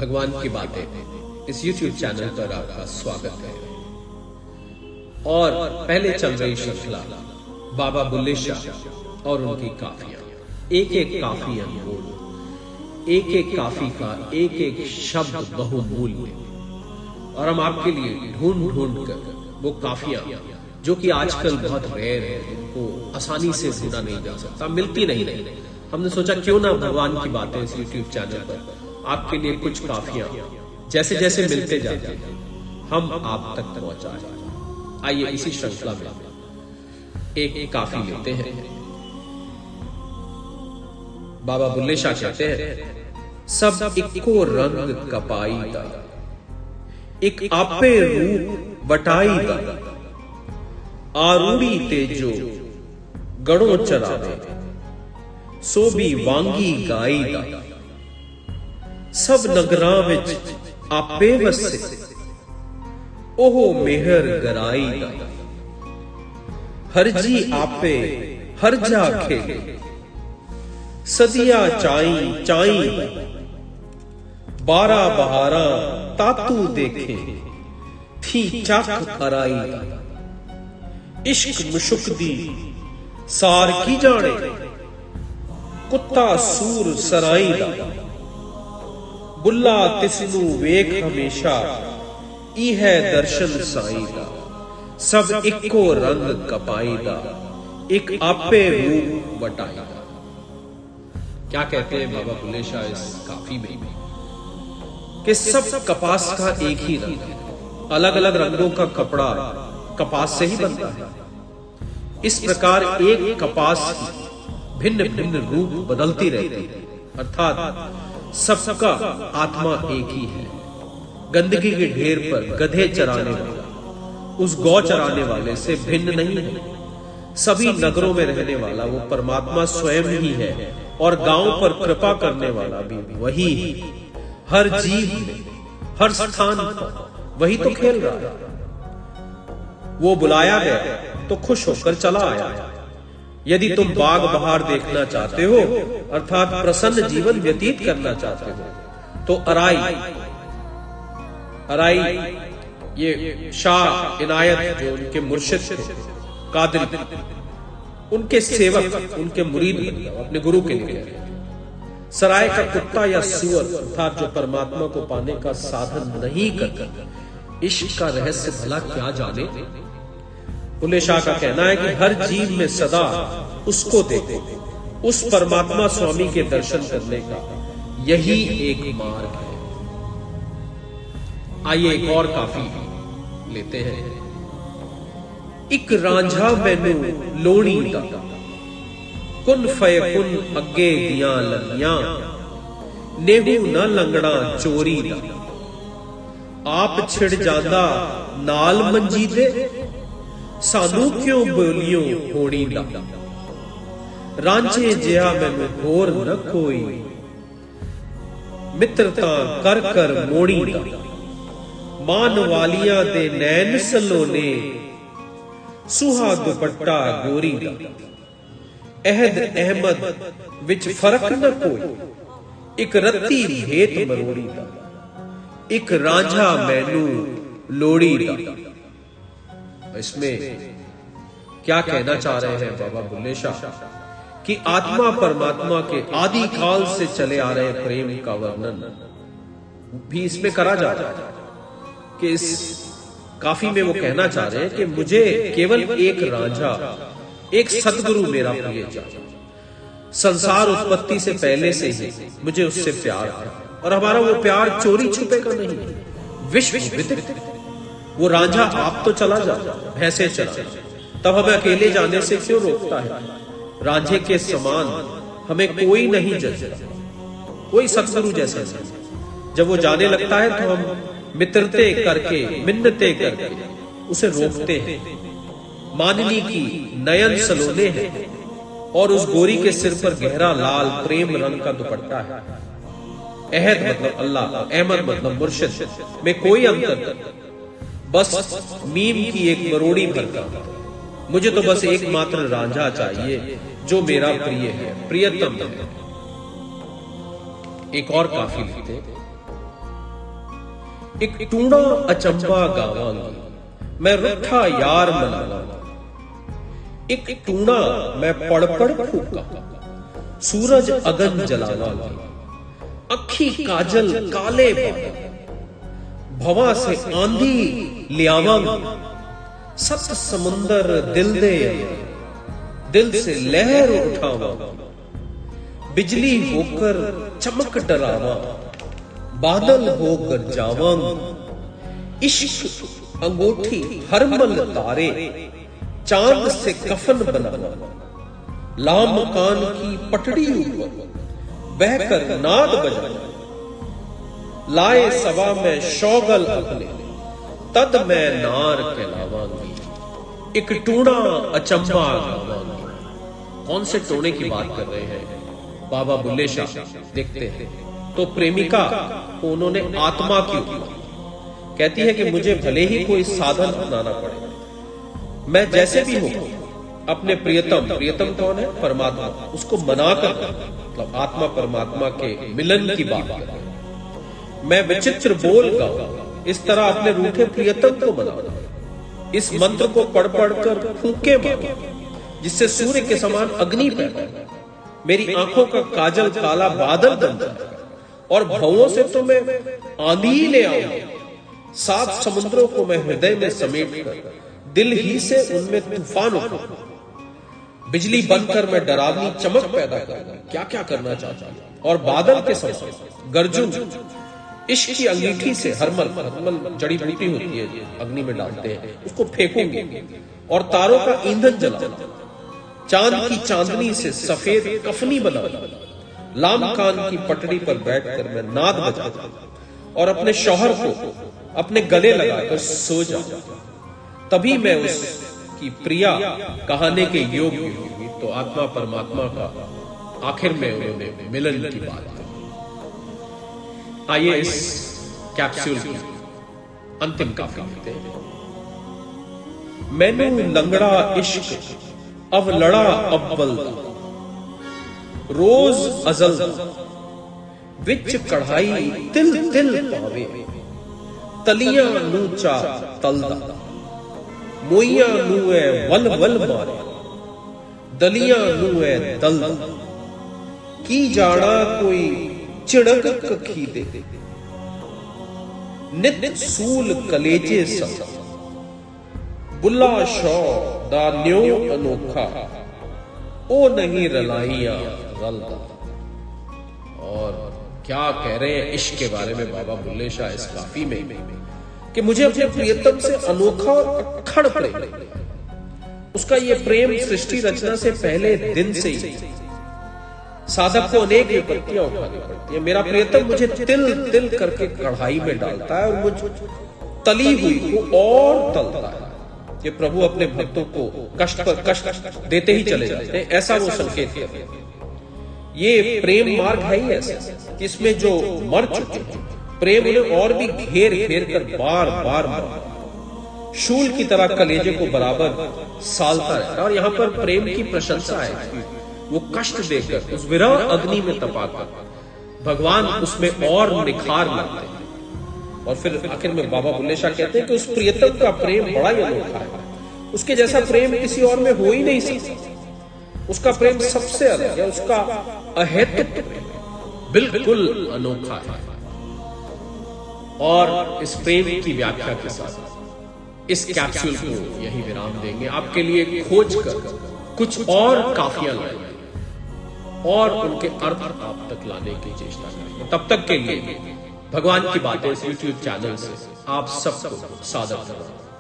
भगवान की बातें इस YouTube चैनल पर आपका स्वागत है। और पहले चल रही श्रृंखला बाबा बुल्ले शाह और उनकी काफियां, एक एक काफी अनमोल, एक एक काफी का एक एक शब्द बहुमूल्य, और हम आपके लिए ढूंढ ढूंढ कर वो काफियां जो कि आजकल बहुत रेयर है, उनको आसानी से ढूंढा नहीं जा सकता, मिलती नहीं रही। हमने सोचा क्यों ना भगवान की बातें इस YouTube चैनल पर आपके लिए कुछ काफियां जैसे जैसे मिलते जाते हैं हम आप तक पहुंचाएं। आइए इसी श्रृंखला में एक काफी लेते हैं। बाबा बुल्ले शाह कहते हैं, सब इको रंग कपाई दा, एक आपे रूप बटाई दा, आरूड़ी तेजो गणों चरावे, सो भी वांगी गाई दा, सब नगरां विच आपे वसे, ओहो मेहर गराई दा, हरजी आपे हर जा खेले, सदिया चाई चाई दा, 12 बहारा तातू देखे, थी चक कराई दा, इश्क मुशुक दी सार की जाने, कुत्ता सूर सराई दा, बुल्ला तिसनू वेख हमेशा, ई है दर्शन साई दा, सब इको रंग कपाई दा, एक आपे रूप बटाई दा। क्या कहते हैं बाबा बुल्ले शाह इस काफी में कि सब कपास का एक ही रंग है, अलग अलग रंगों का कपड़ा कपास से ही बनता है। इस प्रकार एक कपास की भिन्न भिन्न रूप बदलती रहती है, अर्थात सबका आत्मा एक ही है। गंदगी के ढेर पर गधे चराने वाला उस गौ चराने वाले से भिन्न नहीं है। सभी नगरों में रहने वाला वो परमात्मा स्वयं ही है, और गांव पर कृपा करने वाला भी वही है। हर जीव में हर स्थान पर वही तो खेल रहा है। वो बुलाया गया तो खुश होकर चला आया। यदि तुम बाग बहार देखना चाहते हो, अर्थात प्रसन्न जीवन व्यतीत करना चाहते हो, तो अराई ये शाह इनायत जो उनके मुर्शिद थे, कादरी, उनके सेवक, उनके मुरीद अपने गुरु के लिए। सराय का कुत्ता या सुअर, अर्थात जो परमात्मा को पाने का साधन नहीं करता, इश्क का रहस्य भला क्या जाने। बुल्ले शाह का कहना है कि हर जीव में सदा उसको देखो, उस परमात्मा स्वामी के दर्शन करने का यही एक मार्ग है। आइए एक और काफी लेते हैं। इक रांझा मैनू लोणी दा, कुन फयकुन अगे दियां लगियां, नेहू न लंगड़ा चोरी दा, आप छिड़ जांदा नाल मंजी दे, सानू क्यों बोलियो होनी दा, रांझे जिहा मैनू होर न कोई, मित्रता कर कर मोड़ी दा, मान वालियां दे नैन सलोने, सुहा दुपट्टा गोरी दा, अहद अहमद विच फर्क न कोई, एक रत्ती भेत मरोड़ी दा, एक रांझा मैनू लोड़ी दा। इसमें क्या कहना चाह रहे हैं बाबा बुल्ले शाह कि आत्मा परमात्मा के आदि काल से चले आ रहे प्रेम का वर्णन भी इसमें करा जा रहा है। कि इस काफी में वो कहना चाह रहे हैं कि मुझे केवल एक रांझा, एक सदगुरु मेरा प्रिय चाहिए। संसार उत्पत्ति से पहले से ही मुझे उससे प्यार है, और हमारा वो प्यार चोरी छुपे का नहीं, विश्व विदित। वो रांझा आप तो चला जा, भैंसे चला, तब हमें अकेले जाने से क्यों रोकता है। रांझे के समान हमें कोई नहीं जचता, कोई सतगुरु जैसा नहीं। जब वो जाने लगता है तो हम मित्रते करके, मिन्नते करके उसे रोकते हैं। माननी की नयन सलोने हैं, और उस गोरी के सिर पर गहरा लाल प्रेम रंग का दुपट्टा है। अहद मतलब अल्लाह, अहमद मतलब मुर्शिद में कोई अंतर नहीं, बस मीम की एक मरोड़ी भर का। मुझे तो बस एकमात्र रांझा चाहिए जो मेरा प्रिय है, प्रियतम है। एक और काफी लिखते, एक टूणा अचंबा गावांगी, मैं रुठा यार मनावांगा। एक टूणा मैं पड़ पड़ फूका, सूरज अगन जलावांगी। अखी काजल काले बादल, भवा से आंधी लियावांगी। सत समुंदर दिल दे, दिल से लहर उठावांगी। बिजली होकर चमक डरावा, बादल हो गरजावांगी। इश्क अंगूठी हरमल तारे, चांद से कफन बनावा। लाम कान की पटड़ी ऊपर बहकर नाद बजावा। लाए सवा में शौगल अपने, तद मैं नार कहलावांगी। एक टूणा अचंबा गावांगी। कौन से टोने की बात कर रहे हैं? बाबा बुल्ले शाह। देखते हैं तो प्रेमिका को उन्होंने आत्मा की उपमा, कहती है कि मुझे भले ही कोई साधन अपनाना पड़े, मैं जैसे भी हूं अपने प्रियतम कौन है? परमात्मा, उसको मनाकर, मतलब आत्मा परमात्मा के मिलन की बात कर रहे हैं। मैं विचित्र बोल गाऊं, इस तरह अपने रूठे प्रियतम को मनाऊं। इस मंत्र को पढ़ पढ़कर फूंके मारो, जिससे सूर्य के समान अग्नि पैदा हो। मेरी आंखों का काजल काला बादल बन जाए, और भवों से तो मैं आंधी ले आऊंगा। 7 समुद्रों को मैं हृदय में समेट कर दिल ही से उनमें तूफान उठाऊंगा। बिजली बनकर मैं डरावनी चमक पैदा करूंगा। क्या क्या करना चाहता हूं। और बादल के समान गरजूंगा। इश्क की अंगीठी से हरमल जड़ी बूटी होती है, अग्नि में डालते हैं, उसको फेंकूंगी। और तारों का ईंधन जलाऊंगा। चांद की चांदनी से सफेद कफनी बनाऊंगा। लाम कान की पटड़ी पर बैठकर मैं नाद बजाऊंगा और अपने शौहर को अपने गले लगाकर सो जाऊंगा। तभी मैं उसकी प्रिया कहाने के योग्य होगी। तो आत्मा परमात्मा का आखिर में उन्होंने मिलन की बात की। आइए इस कैप्सूल की अंतिम काफी लेते हैं। मैनू लंगड़ा इश्क अब लड़ा अव्वल, रोज अजल विच कढ़ाई तिल तिल पावे। तलियां नू चा तलदा, मोइयां नू है वल वल मारे। दलियां नू है दल, की जाना कोई चिड़क कखी दे। नित सूल कलेजे सा, बुल्ला शौ दा न्यो अनोखा। ओ नहीं रलाइया रलदा। और क्या कह रहे हैं इश्क के बारे में बाबा बुल्ले शाह इस काफी में, कि मुझे अपने प्रियतम से अनोखा और अक्खड़ प्रेम। उसका ये प्रेम सृष्टि रचना से पहले दिन से ही साधक को अनेक विपत्तियां उठानी पड़ती है। मेरा प्रियतम मुझे तिल तिल करके कढ़ाई में डालता है और मुझ तली हुई को और तलता है। ये प्रभु अपने भक्तों को कष्ट पर कष्ट देते ही चले जाते हैं, ऐसा वो संकेत करते हैं। ये प्रेम मार्ग है ही ऐसा कि इसमें जो मर चुके हैं, प्रेम उन्हें और भी घेर घेर कर बार बार शूल की तरह कलेजे को बराबर सालता है। और यहाँ पर प्रेम की प्रशंसा है, वो कष्ट देकर उस विरह अग्नि में तपाकर भगवान उसमें और निखार लाते हैं। और फिर आखिर में बाबा बुल्ले शाह कहते हैं कि उस प्रियतम का प्रेम बड़ा ही अनोखा है। उसके जैसा प्रेम किसी और में हो ही नहीं सकता। उसका प्रेम सबसे अलग है, उसका अहेतुक बिल्कुल अनोखा है। और इस प्रेम की व्याख्या के साथ इस कैप्सूल को यही विराम देंगे। आपके लिए खोज कर कुछ और काफियां लाएंगे और उनके अर्थ आप तक लाने की चेष्टा करेंगे। तब तक के लिए भगवान की बातें इस YouTube चैनल से आप सबको सादर करता हूं।